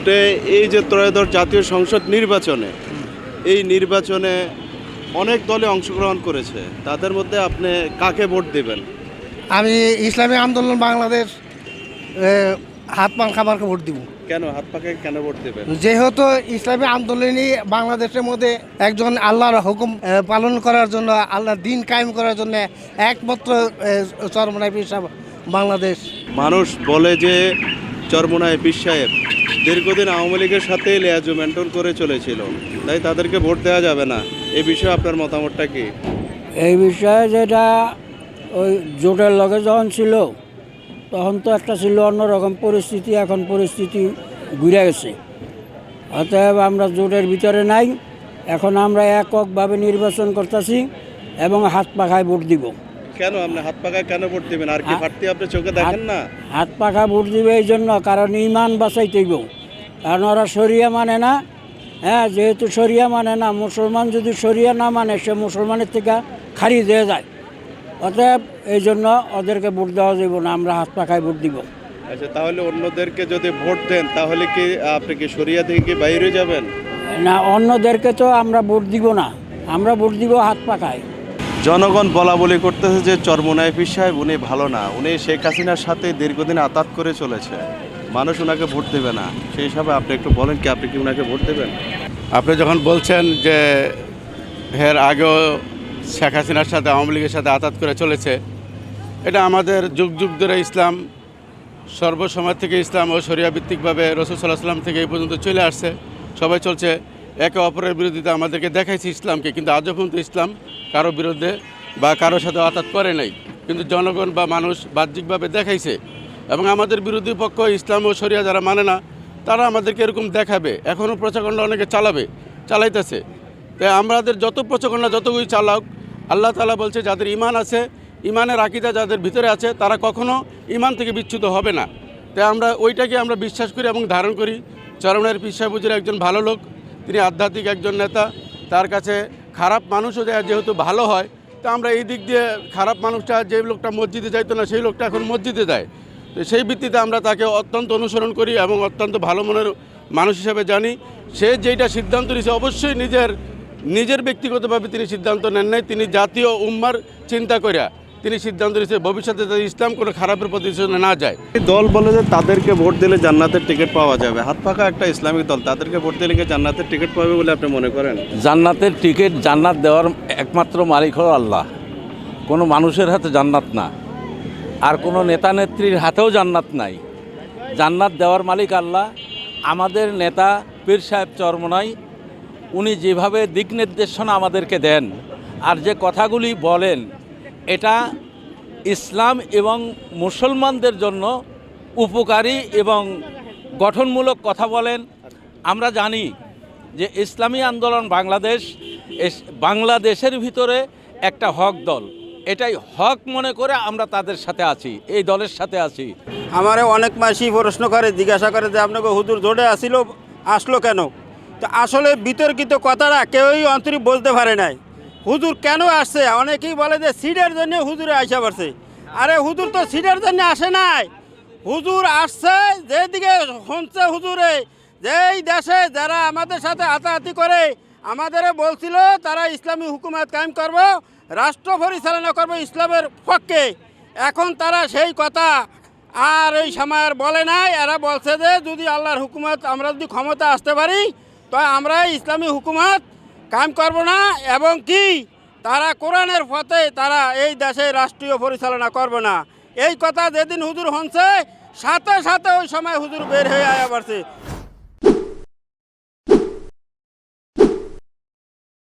আপনি এই যে ত্রয়োদশ জাতীয় সংসদ নির্বাচনে, এই নির্বাচনে অনেক দলে অংশগ্রহণ করেছে, তাদের মধ্যে আপনি কাকে ভোট দেবেন? আমি ইসলামী আন্দোলন বাংলাদেশ হাত পান খাবারকে ভোট দিব। কেন হাত পাকে কেন ভোট দেবেন? যেহেতু ইসলামী আন্দোলনই বাংলাদেশের মধ্যে একজন আল্লাহর হুকুম পালন করার জন্য, আল্লাহর দিন কায়েম করার জন্য একমাত্র চরমনাই পীর সাহেব বাংলাদেশ। মানুষ বলে যে চরমোনাই পীর সাহেব দীর্ঘদিন আওয়ামী লীগের সাথে লিয়াজু মেনটেন করে চলেছিল, তাই তাদেরকে ভোট দেওয়া যাবে না। এই বিষয়ে আপনার মতামতটা কি? এই বিষয়ে যেটা ওই জোটের লগে যখন ছিল তখন তো একটা ছিল অন্যরকম পরিস্থিতি, এখন পরিস্থিতি ঘুরে গেছে। অতএব আমরা জোটের ভিতরে নাই, এখন আমরা এককভাবে নির্বাচন করতেছি এবং হাত পাখায় ভোট দিব। কেন আপনি হাত পাকায় কেন ভোট দিবেন? আর কি ঘাটতি আপনি চোখে দেখেন না? হাত পাখা ভোট দিবে এই জন্য, কারণ ইমান বাঁচাইতেইব। কারণ ওরা শরিয়া মানে না। হ্যাঁ, যেহেতু শরিয়া মানে না, মুসলমান যদি শরিয়া না মানে সে মুসলমানের থেকে খারিজ হয়ে যায়। অতএব এই জন্য ওদেরকে ভোট দেওয়া যাব না, আমরা হাত পাখায় ভোট দিব। আচ্ছা, তাহলে অন্যদেরকে যদি ভোট দেন তাহলে কি আপনি কি শরিয়া থেকে কি বাইরে যাবেন? না, অন্যদেরকে তো আমরা ভোট দিব না, আমরা ভোট দিব হাত পাখায়। জনগণ বলা বলি করতেছে যে চরমোনাই পীর সাহেব উনি ভালো না, উনি শেখ হাসিনার সাথে দীর্ঘদিন আতাত করে চলেছে, মানুষ ওনাকে ভোট দেবে না। সেই হিসাবে আপনি একটু বলেন কি আপনি কি ওনাকে ভোট দেবেন? আপনি যখন বলছেন যে এর আগেও শেখ হাসিনার সাথে আওয়ামী লীগের সাথে আতাত করে চলেছে, এটা আমাদের যুগ যুগ ধরে ইসলাম, সর্বসময় থেকে ইসলাম ও শরিয়া ভিত্তিকভাবে রাসূল সাল্লাল্লাহু আলাইহি ওয়াসাল্লাম থেকে এই পর্যন্ত চলে আসছে, সবাই চলছে। একে অপরের বিরোধিতা আমাদেরকে দেখাইছে ইসলামকে, কিন্তু আজও পর্যন্ত ইসলাম কারো বিরুদ্ধে বা কারোর সাথে আতাত করে নাই। কিন্তু জনগণ বা মানুষ বাহ্যিকভাবে দেখাইছে, এবং আমাদের বিরোধী পক্ষ ইসলাম ও শরিয়া যারা মানে না তারা আমাদেরকে এরকম দেখাবে। এখনও প্রচারণা অনেকে চালাইতেছে। তাই আমাদের যত প্রচারণা যতগুলি চালাক, আল্লাহ তাআলা বলছে যাদের ঈমান আছে, ঈমানের আকীদা যাদের ভিতরে আছে, তারা কখনো ঈমান থেকে বিচ্যুত হবে না। তাই আমরা ওইটাকে আমরা বিশ্বাস করি এবং ধারণ করি। চরমনাই পীর সাহেব হুজুর একজন ভালো লোক, তিনি আধ্যাত্মিক একজন নেতা। তার কাছে খারাপ মানুষও যেহেতু ভালো হয়, তা আমরা এই দিক দিয়ে খারাপ মানুষটা, যে লোকটা মসজিদে যাইতো না সেই লোকটা এখন মসজিদে যায়। তো সেই ভিত্তিতে আমরা তাকে অত্যন্ত অনুসরণ করি এবং অত্যন্ত ভালো মনের মানুষ হিসেবে জানি। সে যেটা সিদ্ধান্ত নিয়েছে অবশ্যই নিজের ব্যক্তিগতভাবে তিনি সিদ্ধান্ত নেন নাই, তিনি জাতীয় উম্মার চিন্তা করিয়া তিনি সিদ্ধান্ত নিয়েছে ভবিষ্যতে যাতে ইসলাম কোনো খারাপের প্রতিষ্ঠানে না যায়। দল বলে যে তাদেরকে ভোট দিলে জান্নাতের টিকিট পাওয়া যাবে, হাত পাকা একটা ইসলামিক দল, তাদেরকে ভোট দিলে কি জান্নাতের টিকিট পাবে বলে আপনি মনে করেন? জান্নাতের টিকিট, জান্নাত দেওয়ার একমাত্র মালিক হলো আল্লাহ, কোনো মানুষের হাতে জান্নাত না, আর কোনো নেতা নেত্রীর হাতেও জান্নাত নাই। জান্নাত দেওয়ার মালিক আল্লাহ। আমাদের নেতা পীর সাহেব চরমোনাই, উনি যেভাবে দিক নির্দেশনা আমাদেরকে দেন আর যে কথাগুলি বলেন, এটা ইসলাম এবং মুসলমানদের জন্য উপকারী এবং গঠনমূলক কথা বলেন। আমরা জানি যে ইসলামী আন্দোলন বাংলাদেশের ভিতরে একটা হক দল, এটাই হক মনে করে আমরা তাদের সাথে আছি, এই দলের সাথে আছি। আমারে অনেক মাসি প্রশ্ন করে, জিজ্ঞাসা করে যে আপনাকে হুজুর জোটে আসলো কেন? তো আসলে বিতর্কিত কথাটা কেউই অন্তরিক বলতে পারে নাই। হুজুর কেন আসছে? অনেকেই বলে যে সিটের জন্য হুজুরে আইসা পারছে। আরে হুজুর তো সিটের জন্য আসে নাই, হুজুর আসছে যেদিকে শুনছে হুজুরে, যেই দেশে যারা আমাদের সাথে হাতাহাতি করে আমাদের বলছিল তারা ইসলামী হুকুমত কায়েম করব, রাষ্ট্র পরিচালনা করবো ইসলামের পক্ষে, এখন তারা সেই কথা আর এই সময় আর বলে নাই। এরা বলছে যে যদি আল্লাহর হুকুমত আমরা যদি ক্ষমতা আসতে পারি তো আমরা ইসলামী হুকুমত কায়েম করব না, এবং কি তারা কোরআনের পথে তারা এই দেশে রাষ্ট্রীয় পরিচালনা করবে না। এই কথা যেদিন হুজুর শুনছে সাথে সাথে ওই সময় হুজুর বের হয়ে আয়া পারছে।